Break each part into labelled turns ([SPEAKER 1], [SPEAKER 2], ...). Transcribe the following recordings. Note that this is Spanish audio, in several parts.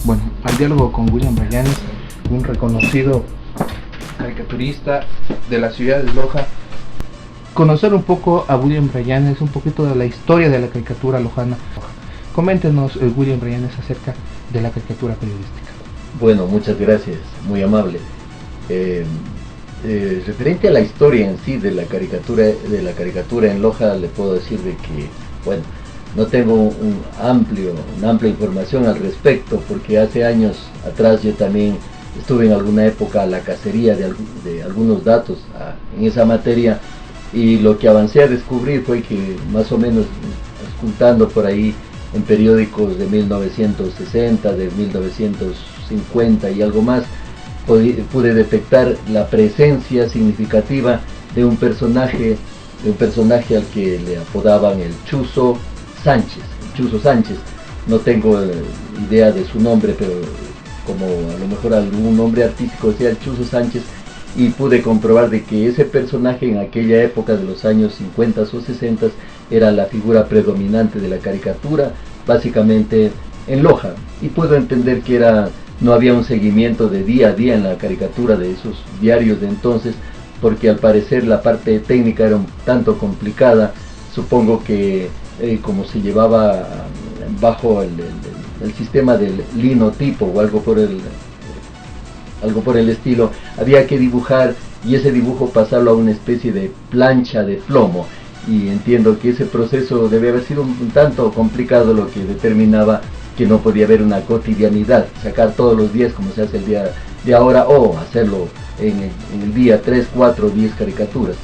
[SPEAKER 1] Bueno, al diálogo con William Bryan, un reconocido caricaturista de la ciudad de Loja. Conocer un poco a William Bryan es un poquito de la historia de la caricatura lojana. Coméntenos, William Bryan, acerca de la caricatura periodística.
[SPEAKER 2] Bueno, muchas gracias, muy amable. Referente a la historia en sí de la caricatura en Loja, le puedo decir de que, bueno, no tengo una amplia información al respecto, porque hace años atrás yo también estuve en alguna época a la cacería de algunos datos en esa materia, y lo que avancé a descubrir fue que más o menos, escultando por ahí en periódicos de 1960, de 1950 y algo más, pude detectar la presencia significativa de un personaje al que le apodaban el Chuzo Sánchez. No tengo idea de su nombre, pero como a lo mejor algún nombre artístico sea el Chuzo Sánchez, y pude comprobar de que ese personaje en aquella época de los años 50 o 60 era la figura predominante de la caricatura, básicamente en Loja, y puedo entender que no había un seguimiento de día a día en la caricatura de esos diarios de entonces, porque al parecer la parte técnica era un tanto complicada. Supongo que como se llevaba bajo el sistema del linotipo o algo por el estilo, había que dibujar, y ese dibujo pasarlo a una especie de plancha de plomo, y entiendo que ese proceso debe haber sido un tanto complicado, lo que determinaba que no podía haber una cotidianidad, sacar todos los días como se hace el día de ahora, o hacerlo en el día 3, 4, 10 caricaturas.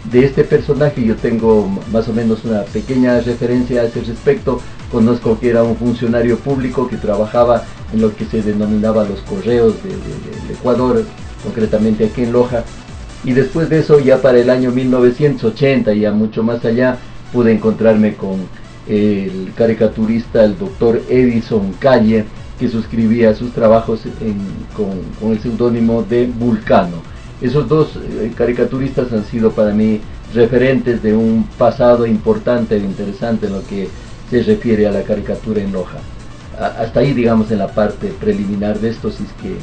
[SPEAKER 2] De este personaje yo tengo más o menos una pequeña referencia a ese respecto. Conozco que era un funcionario público que trabajaba en lo que se denominaba los correos del Ecuador, concretamente aquí en Loja, y después de eso, ya para el año 1980, ya mucho más allá, pude encontrarme con el caricaturista, el doctor Edison Calle, que suscribía sus trabajos con el seudónimo de Vulcano. Esos dos caricaturistas han sido para mí referentes de un pasado importante e interesante en lo que se refiere a la caricatura en Loja. Hasta ahí, digamos, en la parte preliminar de esto, si es que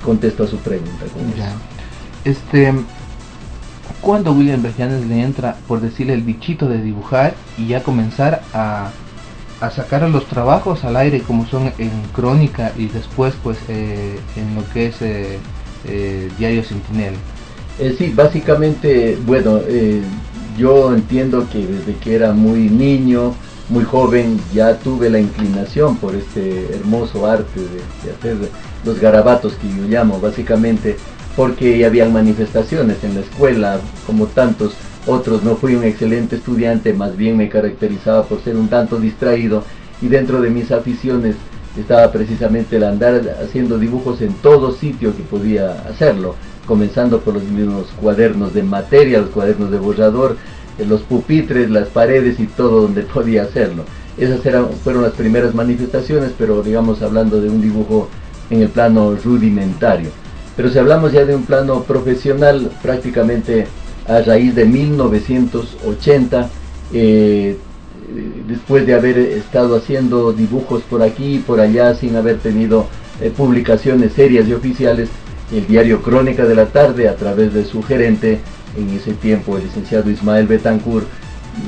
[SPEAKER 2] contesto a su pregunta con eso.
[SPEAKER 1] ¿Cuándo William Bryan le entra, por decirle, el bichito de dibujar y ya comenzar a sacar los trabajos al aire, como son en Crónica y después pues en lo que es Diario Sentinel?
[SPEAKER 2] Sí, básicamente, bueno, yo entiendo que desde que era muy niño, muy joven, ya tuve la inclinación por este hermoso arte de hacer los garabatos, que yo llamo, básicamente porque habían manifestaciones en la escuela, como tantos otros. No fui un excelente estudiante, más bien me caracterizaba por ser un tanto distraído, y dentro de mis aficiones estaba precisamente el andar haciendo dibujos en todo sitio que podía hacerlo, comenzando por los mismos cuadernos de materia, los cuadernos de borrador, los pupitres, las paredes y todo donde podía hacerlo. Esas fueron las primeras manifestaciones, pero digamos hablando de un dibujo en el plano rudimentario. Pero si hablamos ya de un plano profesional, prácticamente a raíz de 1980, después de haber estado haciendo dibujos por aquí y por allá sin haber tenido publicaciones serias y oficiales, el diario Crónica de la Tarde, a través de su gerente en ese tiempo, el licenciado Ismael Betancourt,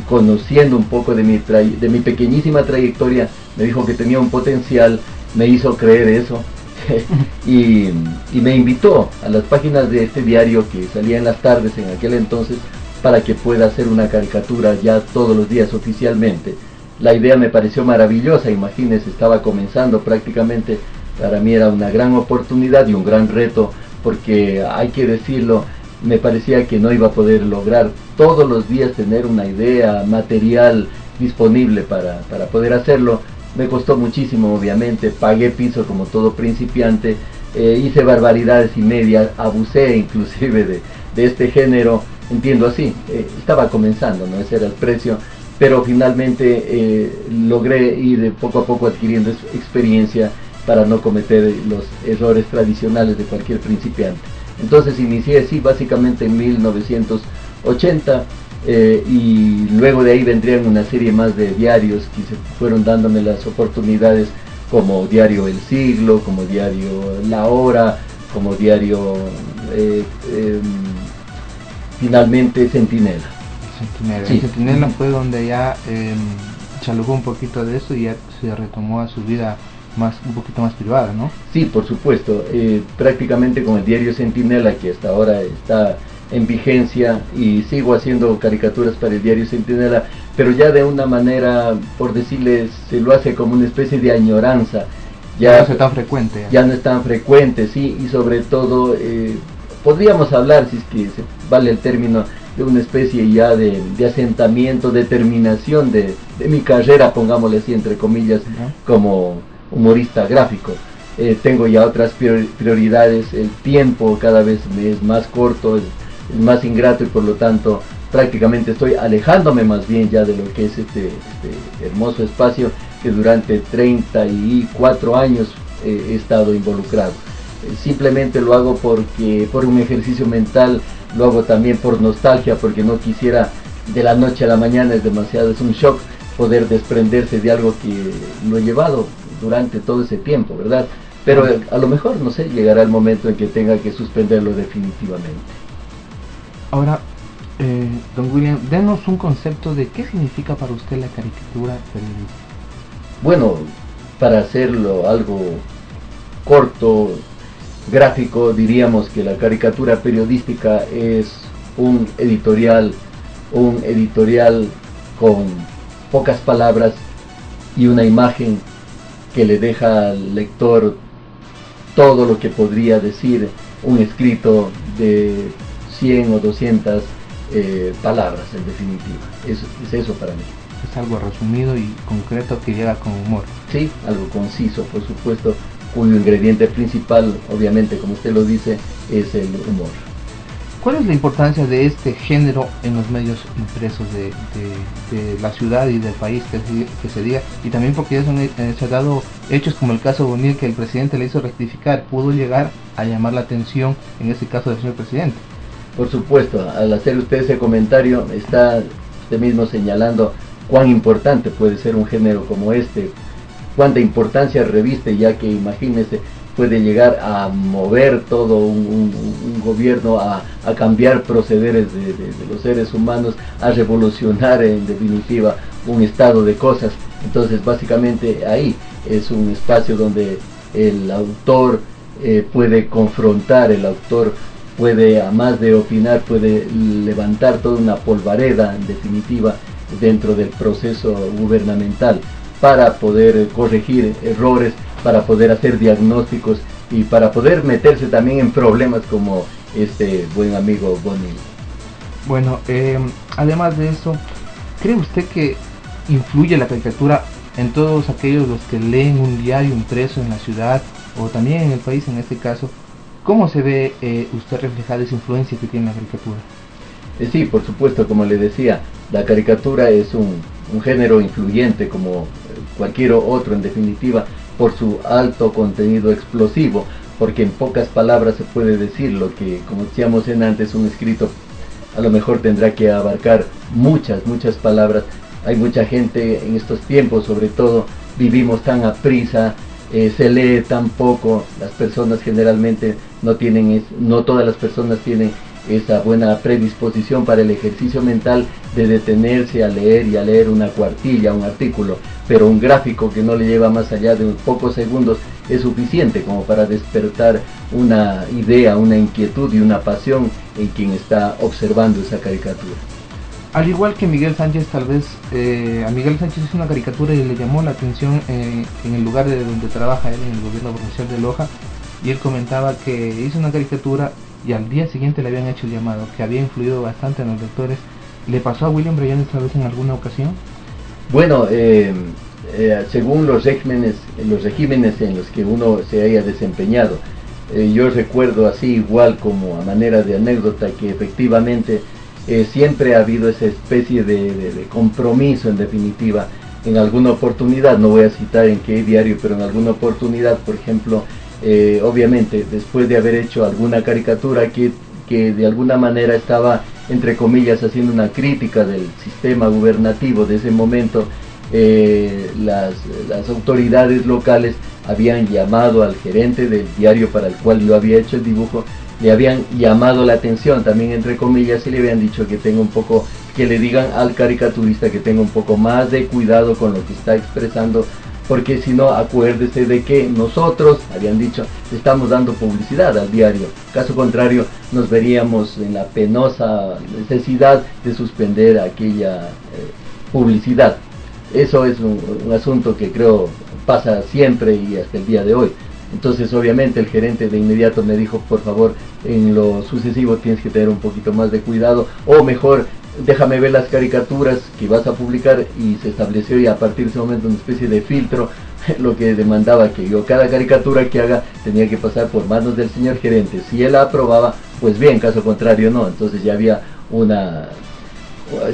[SPEAKER 2] conociendo un poco de mi pequeñísima trayectoria, me dijo que tenía un potencial, me hizo creer eso. y me invitó a las páginas de este diario, que salía en las tardes en aquel entonces, para que pueda hacer una caricatura ya todos los días oficialmente. La idea me pareció maravillosa, imagínense, estaba comenzando prácticamente. Para mí era una gran oportunidad y un gran reto, porque hay que decirlo, me parecía que no iba a poder lograr todos los días tener una idea material disponible para poder hacerlo. Me costó muchísimo, obviamente, pagué piso como todo principiante, hice barbaridades y medias, abusé inclusive de este género, entiendo así, estaba comenzando, ¿no? Ese era el precio, pero finalmente logré ir poco a poco adquiriendo experiencia para no cometer los errores tradicionales de cualquier principiante. Entonces inicié así básicamente en 1980, y luego de ahí vendrían una serie más de diarios que se fueron dándome las oportunidades como diario El Siglo, como diario La Hora, como diario finalmente Centinela.
[SPEAKER 1] Centinela.
[SPEAKER 2] Sí.
[SPEAKER 1] Centinela fue donde ya se alejó un poquito de eso y ya se retomó a su vida un poquito más privada, ¿no?
[SPEAKER 2] Sí, por supuesto, prácticamente con el diario Centinela, que hasta ahora está en vigencia, y sigo haciendo caricaturas para el diario Centinela, pero ya de una manera, por decirles, se lo hace como una especie de añoranza.
[SPEAKER 1] Ya no es tan frecuente.
[SPEAKER 2] Ya no es tan frecuente, sí, y sobre todo podríamos hablar, si es que vale el término, de una especie ya de asentamiento, de terminación de mi carrera, pongámosle así entre comillas, como humorista gráfico. Tengo ya otras prioridades, el tiempo cada vez me es más corto, es más ingrato, y por lo tanto prácticamente estoy alejándome más bien ya de lo que es este hermoso espacio que durante 34 años he estado involucrado. Simplemente lo hago por un ejercicio mental, lo hago también por nostalgia, porque no quisiera de la noche a la mañana, es un shock poder desprenderse de algo que lo he llevado durante todo ese tiempo, ¿verdad? Pero a lo mejor, no sé, llegará el momento en que tenga que suspenderlo definitivamente.
[SPEAKER 1] Ahora, don William, denos un concepto de qué significa para usted la caricatura periodística.
[SPEAKER 2] Bueno, para hacerlo algo corto, gráfico, diríamos que la caricatura periodística es un editorial con pocas palabras y una imagen que le deja al lector todo lo que podría decir un escrito de 100 o 200 palabras, en definitiva. Es eso para mí.
[SPEAKER 1] Es algo resumido y concreto que llega con humor.
[SPEAKER 2] Sí, algo conciso, por supuesto, cuyo ingrediente principal, obviamente, como usted lo dice, es el humor.
[SPEAKER 1] ¿Cuál es la importancia de este género en los medios impresos de la ciudad y del país, que se diga? Y también porque ya se ha dado hechos como el caso Bonilla, que el presidente le hizo rectificar, pudo llegar a llamar la atención en este caso del señor presidente.
[SPEAKER 2] Por supuesto, al hacer usted ese comentario, está usted mismo señalando cuán importante puede ser un género como este, cuánta importancia reviste, ya que imagínese, puede llegar a mover todo un gobierno, a cambiar procederes de los seres humanos, a revolucionar en definitiva un estado de cosas. Entonces básicamente ahí es un espacio donde el autor puede confrontar, el autor puede, a más de opinar, puede levantar toda una polvareda en definitiva dentro del proceso gubernamental, para poder corregir errores, para poder hacer diagnósticos y para poder meterse también en problemas como este buen amigo Bonilla.
[SPEAKER 1] Bueno, además de eso, ¿cree usted que influye la caricatura en todos aquellos los que leen un diario impreso en la ciudad o también en el país en este caso? ¿Cómo se ve usted reflejada esa influencia que tiene la caricatura?
[SPEAKER 2] Sí, por supuesto, como le decía, la caricatura es un género influyente como cualquier otro, en definitiva, por su alto contenido explosivo, porque en pocas palabras se puede decir lo que, como decíamos antes, un escrito a lo mejor tendrá que abarcar muchas palabras. Hay mucha gente en estos tiempos, sobre todo, vivimos tan a prisa, se lee tan poco, las personas generalmente no todas las personas tienen esa buena predisposición para el ejercicio mental de detenerse a leer una cuartilla, un artículo, pero un gráfico que no le lleva más allá de unos pocos segundos es suficiente como para despertar una idea, una inquietud y una pasión en quien está observando esa caricatura.
[SPEAKER 1] Al igual que Miguel Sánchez, tal vez a Miguel Sánchez hizo una caricatura y le llamó la atención en el lugar de donde trabaja él, en el gobierno provincial de Loja, y él comentaba que hizo una caricatura y al día siguiente le habían hecho el llamado, que había influido bastante en los lectores. ¿Le pasó a William Bryan esta vez en alguna ocasión?
[SPEAKER 2] Bueno, según los regímenes en los que uno se haya desempeñado, yo recuerdo así, igual como a manera de anécdota, que efectivamente siempre ha habido esa especie de compromiso, en definitiva. En alguna oportunidad, no voy a citar en qué diario, pero en alguna oportunidad, por ejemplo, obviamente después de haber hecho alguna caricatura que de alguna manera estaba, entre comillas, haciendo una crítica del sistema gubernativo de ese momento, las autoridades locales habían llamado al gerente del diario para el cual yo había hecho el dibujo, le habían llamado la atención también entre comillas y le habían dicho que tenga un poco, que le digan al caricaturista que tenga un poco más de cuidado con lo que está expresando, porque si no, acuérdese de que nosotros, habían dicho, estamos dando publicidad al diario, caso contrario nos veríamos en la penosa necesidad de suspender aquella publicidad. Eso es un asunto que creo pasa siempre y hasta el día de hoy. Entonces obviamente el gerente de inmediato me dijo, por favor, en lo sucesivo tienes que tener un poquito más de cuidado, o mejor, déjame ver las caricaturas que vas a publicar, y se estableció y a partir de ese momento una especie de filtro, lo que demandaba que yo cada caricatura que haga tenía que pasar por manos del señor gerente. Si él la aprobaba, pues bien, caso contrario no. Entonces ya había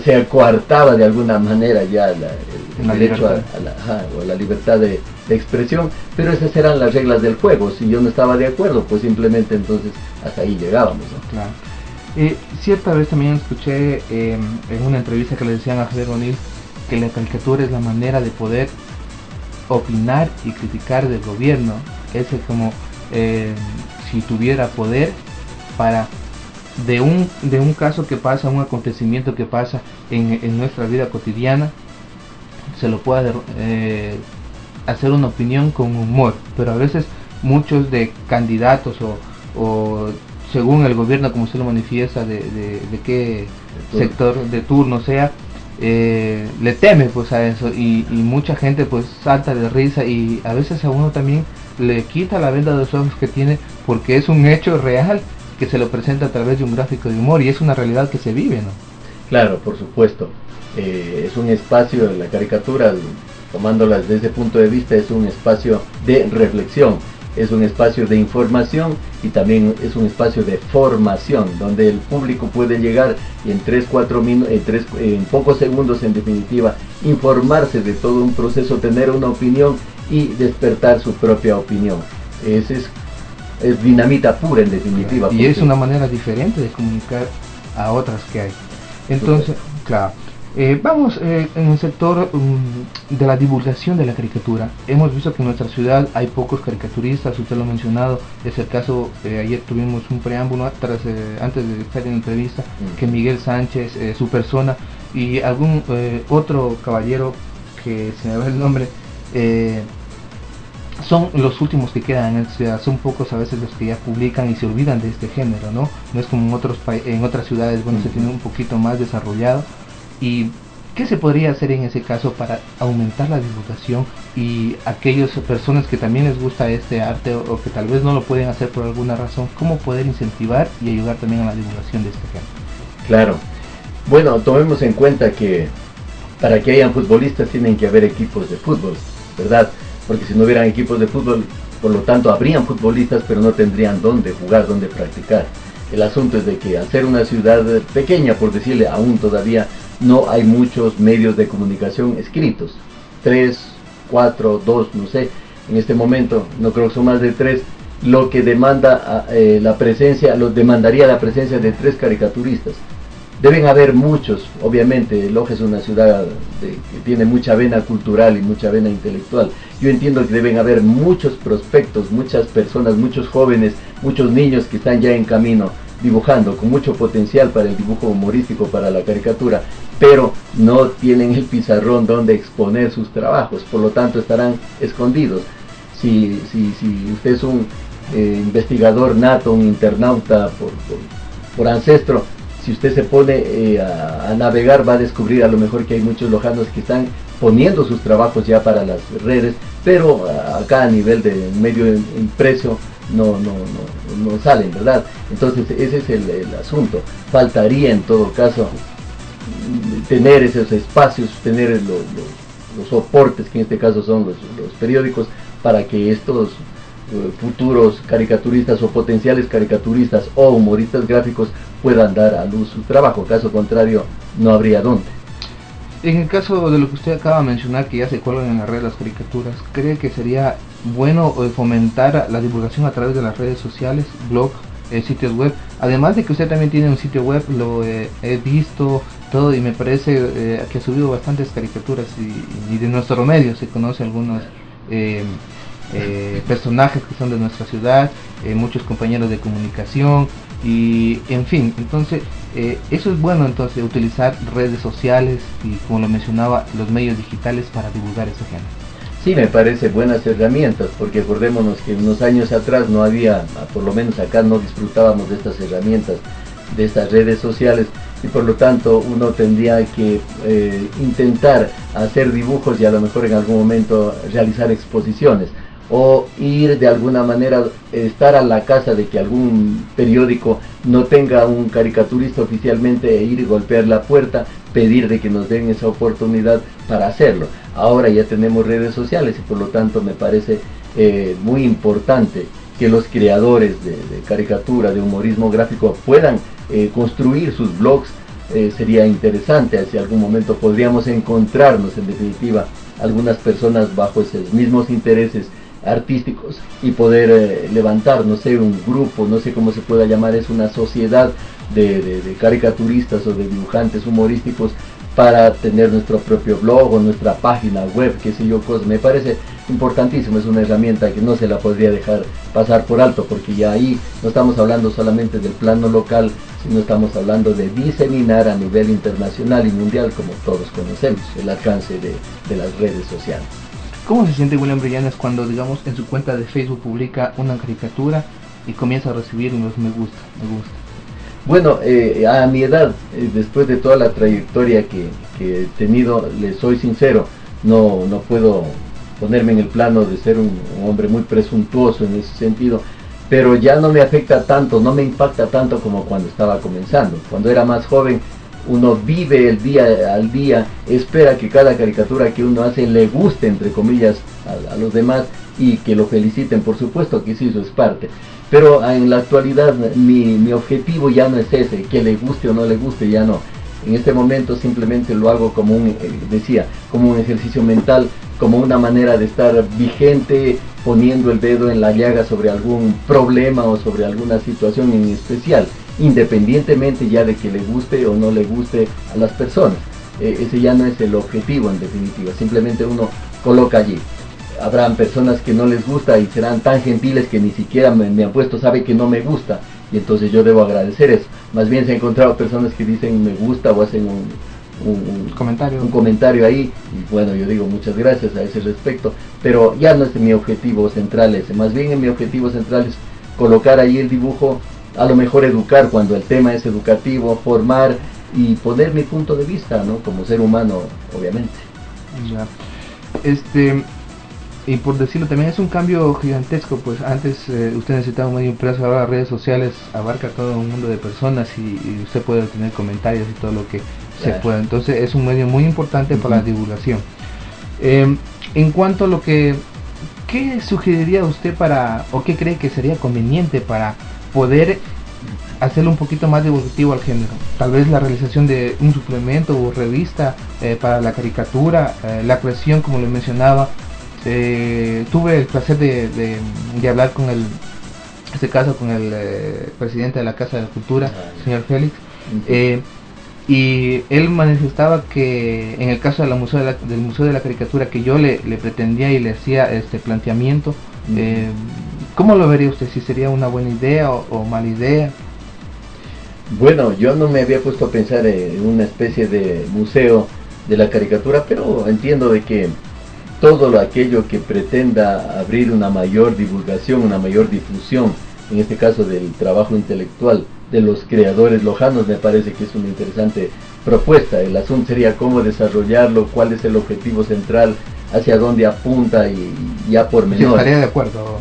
[SPEAKER 2] se coartaba de alguna manera ya el derecho a la libertad de expresión, pero esas eran las reglas del juego. Si yo no estaba de acuerdo, pues simplemente entonces hasta ahí llegábamos, ¿no?
[SPEAKER 1] Claro. Cierta vez también escuché en una entrevista que le decían a Javier O'Neill que la caricatura es la manera de poder opinar y criticar del gobierno. Es como si tuviera poder para de un caso que pasa, un acontecimiento que pasa en nuestra vida cotidiana, se lo pueda hacer una opinión con humor. Pero a veces muchos de candidatos o según el gobierno, como se lo manifiesta, de qué sector de turno sea, le teme pues a eso, y mucha gente pues salta de risa, y a veces a uno también le quita la venda de los ojos que tiene, porque es un hecho real que se lo presenta a través de un gráfico de humor, y es una realidad que se vive, ¿no?
[SPEAKER 2] Claro, por supuesto. Es un espacio, la caricatura, tomándola desde ese punto de vista, es un espacio de reflexión, es un espacio de información y también es un espacio de formación, donde el público puede llegar y en 3-4 minutos, en pocos segundos en definitiva, informarse de todo un proceso, tener una opinión y despertar su propia opinión. Es dinamita pura en definitiva.
[SPEAKER 1] Y es una manera diferente de comunicar a otras que hay. Entonces, claro. Vamos en el sector de la divulgación de la caricatura. Hemos visto que en nuestra ciudad hay pocos caricaturistas, usted lo ha mencionado, es el caso, ayer tuvimos un preámbulo antes de estar en la entrevista, que Miguel Sánchez, su persona, y algún otro caballero que se me va el nombre, son los últimos que quedan en la ciudad. Son pocos a veces los que ya publican y se olvidan de este género, ¿no? No es como en otras ciudades, bueno, se tiene un poquito más desarrollado. ¿Y qué se podría hacer en ese caso para aumentar la divulgación y aquellas personas que también les gusta este arte o que tal vez no lo pueden hacer por alguna razón, cómo poder incentivar y ayudar también a la divulgación de este género?
[SPEAKER 2] Claro. Bueno, tomemos en cuenta que para que hayan futbolistas tienen que haber equipos de fútbol, ¿verdad? Porque si no hubieran equipos de fútbol, por lo tanto habrían futbolistas, pero no tendrían dónde jugar, dónde practicar. El asunto es de que al ser una ciudad pequeña, por decirle, aún todavía no hay muchos medios de comunicación escritos. 3, 4, 2, no sé, en este momento no creo que son más de 3, lo que demanda demandaría la presencia de 3 caricaturistas. Deben haber muchos, obviamente. Loja es una ciudad que tiene mucha vena cultural y mucha vena intelectual. Yo entiendo que deben haber muchos prospectos, muchas personas, muchos jóvenes, muchos niños que están ya en camino dibujando, con mucho potencial para el dibujo humorístico, para la caricatura, pero no tienen el pizarrón donde exponer sus trabajos, por lo tanto estarán escondidos. Si usted es un investigador nato, un internauta por ancestro, si usted se pone a navegar, va a descubrir a lo mejor que hay muchos lojanos que están poniendo sus trabajos ya para las redes, pero acá a nivel de medio impreso no salen, ¿verdad? Entonces ese es el asunto. Faltaría en todo caso tener esos espacios, tener los soportes, que en este caso son los periódicos, para que estos futuros caricaturistas o potenciales caricaturistas o humoristas gráficos puedan dar a luz su trabajo. Caso contrario, no habría dónde.
[SPEAKER 1] En el caso de lo que usted acaba de mencionar, que ya se cuelgan en la red las caricaturas, ¿cree que sería bueno fomentar la divulgación a través de las redes sociales, blog, sitios web. Además de que usted también tiene un sitio web, lo he visto todo y me parece que ha subido bastantes caricaturas y de nuestro medio se conoce algunos eh, personajes que son de nuestra ciudad, muchos compañeros de comunicación y en fin, entonces eso es bueno, entonces utilizar redes sociales y, como lo mencionaba, los medios digitales para divulgar ese género.
[SPEAKER 2] Sí, me parece buenas herramientas, porque acordémonos que unos años atrás no había, por lo menos acá no disfrutábamos de estas herramientas, de estas redes sociales, y por lo tanto uno tendría que intentar hacer dibujos y a lo mejor en algún momento realizar exposiciones, o ir de alguna manera, estar a la casa de que algún periódico no tenga un caricaturista oficialmente e ir y golpear la puerta, pedir de que nos den esa oportunidad para hacerlo. Ahora ya tenemos redes sociales y por lo tanto me parece muy importante que los creadores de caricatura, de humorismo gráfico puedan construir sus blogs. Sería interesante, si algún momento podríamos encontrarnos en definitiva algunas personas bajo esos mismos intereses artísticos y poder levantar, no sé, un grupo, no sé cómo se pueda llamar, es una sociedad de caricaturistas o de dibujantes humorísticos para tener nuestro propio blog o nuestra página web, qué sé yo, cosas. Me parece importantísimo, es una herramienta que no se la podría dejar pasar por alto, porque ya ahí no estamos hablando solamente del plano local, sino estamos hablando de diseminar a nivel internacional y mundial, como todos conocemos, el alcance de las redes sociales.
[SPEAKER 1] ¿Cómo se siente William Brillanes cuando, digamos, en su cuenta de Facebook publica una caricatura y comienza a recibir unos me gusta?
[SPEAKER 2] Bueno, a mi edad, después de toda la trayectoria que he tenido, le soy sincero, no puedo ponerme en el plano de ser un hombre muy presuntuoso en ese sentido, pero ya no me afecta tanto, no me impacta tanto como cuando estaba comenzando. Cuando era más joven, uno vive el día al día, espera que cada caricatura que uno hace le guste, entre comillas, a los demás y que lo feliciten, por supuesto que sí, eso es parte. Pero en la actualidad mi objetivo ya no es ese, que le guste o no le guste, ya no. En este momento simplemente lo hago como como un ejercicio mental, como una manera de estar vigente, poniendo el dedo en la llaga sobre algún problema o sobre alguna situación en especial, independientemente ya de que le guste o no le guste a las personas. Ese ya no es el objetivo en definitiva, simplemente uno coloca allí. Habrán personas que no les gusta y serán tan gentiles que ni siquiera me han puesto sabe que no me gusta, y entonces yo debo agradecer eso. Más bien se han encontrado personas que dicen me gusta o hacen un comentario ahí, y bueno, yo digo muchas gracias a ese respecto, pero ya no es mi objetivo central ese. Más bien mi objetivo central es colocar ahí el dibujo, a lo mejor educar cuando el tema es educativo, formar y poner mi punto de vista, ¿no? Como ser humano, obviamente.
[SPEAKER 1] Ya. Y por decirlo, también es un cambio gigantesco, pues antes usted necesitaba un medio impreso, ahora las redes sociales abarca todo un mundo de personas y usted puede tener comentarios y todo lo que se pueda. Entonces es un medio muy importante para la divulgación. En cuanto a lo que, ¿qué sugeriría usted o qué cree que sería conveniente para poder hacerlo un poquito más divulgativo al género? Tal vez la realización de un suplemento o revista para la caricatura, la creación, como le mencionaba. Tuve el placer de hablar con el presidente de la Casa de la Cultura, señor Félix, y él manifestaba que en el caso del Museo de la Caricatura que yo le pretendía y le hacía este planteamiento, ¿cómo lo vería usted? ¿Si sería una buena idea o mala idea?
[SPEAKER 2] Bueno, yo no me había puesto a pensar en una especie de museo de la caricatura, pero entiendo de que todo aquello que pretenda abrir una mayor divulgación, una mayor difusión, en este caso del trabajo intelectual de los creadores lojanos, me parece que es una interesante propuesta. El asunto sería cómo desarrollarlo, cuál es el objetivo central, hacia dónde apunta y ya por menor.
[SPEAKER 1] Sí, estaría de acuerdo.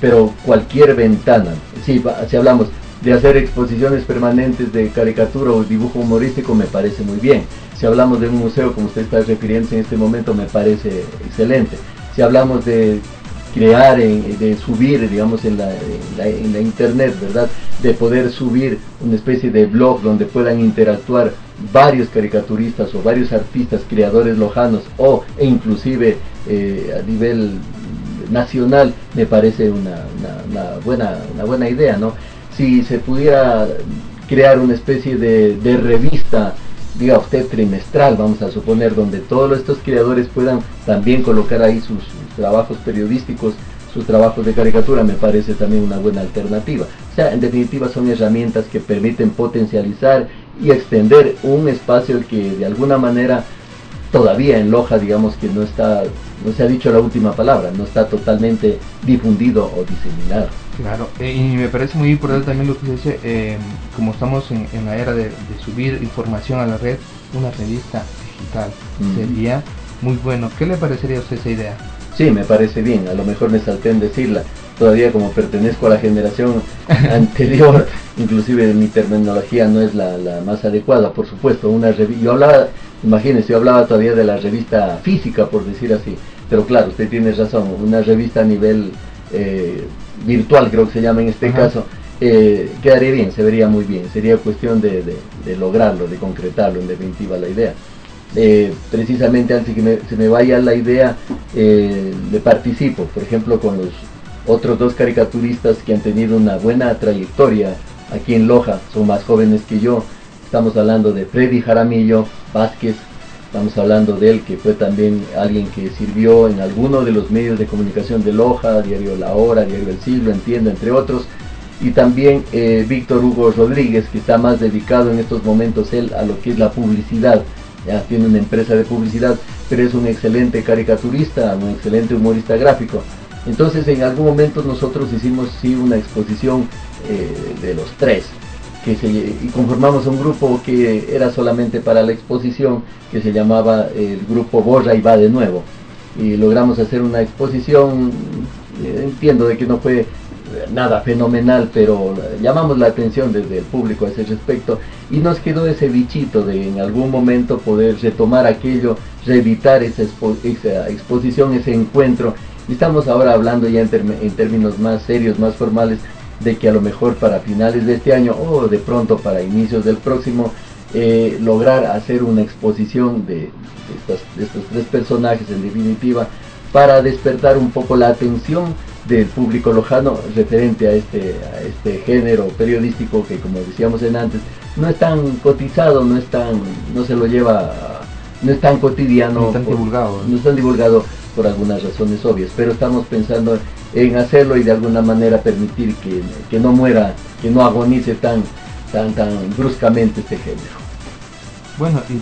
[SPEAKER 2] Pero cualquier ventana, si hablamos de hacer exposiciones permanentes de caricatura o dibujo humorístico, me parece muy bien. Si hablamos de un museo, como usted está refiriéndose en este momento, me parece excelente. Si hablamos de crear, de subir, digamos, en la internet, ¿verdad? De poder subir una especie de blog donde puedan interactuar varios caricaturistas o varios artistas, creadores lojanos e inclusive a nivel nacional, me parece una buena idea, ¿no? si se pudiera crear una especie de revista, diga usted trimestral, vamos a suponer, donde todos estos creadores puedan también colocar ahí sus trabajos periodísticos, sus trabajos de caricatura, me parece también una buena alternativa. O sea, en definitiva son herramientas que permiten potencializar y extender un espacio que de alguna manera todavía en Loja, digamos que no se ha dicho la última palabra, no está totalmente difundido o diseminado.
[SPEAKER 1] Claro, y me parece muy importante también lo que se dice, como estamos en la era de subir información a la red, una revista digital sería muy bueno. ¿Qué le parecería a usted esa idea?
[SPEAKER 2] Sí, me parece bien, a lo mejor me salté en decirla, todavía como pertenezco a la generación anterior, inclusive mi terminología no es la más adecuada, por supuesto, una revista, yo hablaba todavía de la revista física, por decir así, pero claro, usted tiene razón, una revista a nivel virtual, creo que se llama en este caso, quedaría bien, se vería muy bien, sería cuestión de lograrlo, de concretarlo, en definitiva la idea. Precisamente antes que se me vaya la idea, le participo, por ejemplo, con los otros dos caricaturistas que han tenido una buena trayectoria aquí en Loja, son más jóvenes que yo. Estamos hablando de Freddy Jaramillo Vázquez, estamos hablando de él, que fue también alguien que sirvió en alguno de los medios de comunicación de Loja, Diario La Hora, Diario El Siglo, Entiendo, entre otros, y también Víctor Hugo Rodríguez, que está más dedicado en estos momentos él a lo que es la publicidad. Ya tiene una empresa de publicidad, pero es un excelente caricaturista, un excelente humorista gráfico. Entonces en algún momento nosotros hicimos sí una exposición de los tres, y conformamos un grupo que era solamente para la exposición, que se llamaba el grupo Borra y Va de Nuevo, y logramos hacer una exposición, entiendo de que no fue nada fenomenal, pero llamamos la atención desde el público a ese respecto, y nos quedó ese bichito de en algún momento poder retomar aquello, reeditar esa exposición, ese encuentro, y estamos ahora hablando ya en términos más serios, más formales, de que a lo mejor para finales de este año o de pronto para inicios del próximo, lograr hacer una exposición de estos tres personajes en definitiva, para despertar un poco la atención del público lojano referente a este género periodístico que, como decíamos antes, no es tan cotizado, no se lo lleva, no es tan cotidiano,
[SPEAKER 1] no es tan divulgado,
[SPEAKER 2] no es tan divulgado por algunas razones obvias, pero estamos pensando en hacerlo y de alguna manera permitir que no muera, que no agonice tan bruscamente este género.
[SPEAKER 1] Bueno, y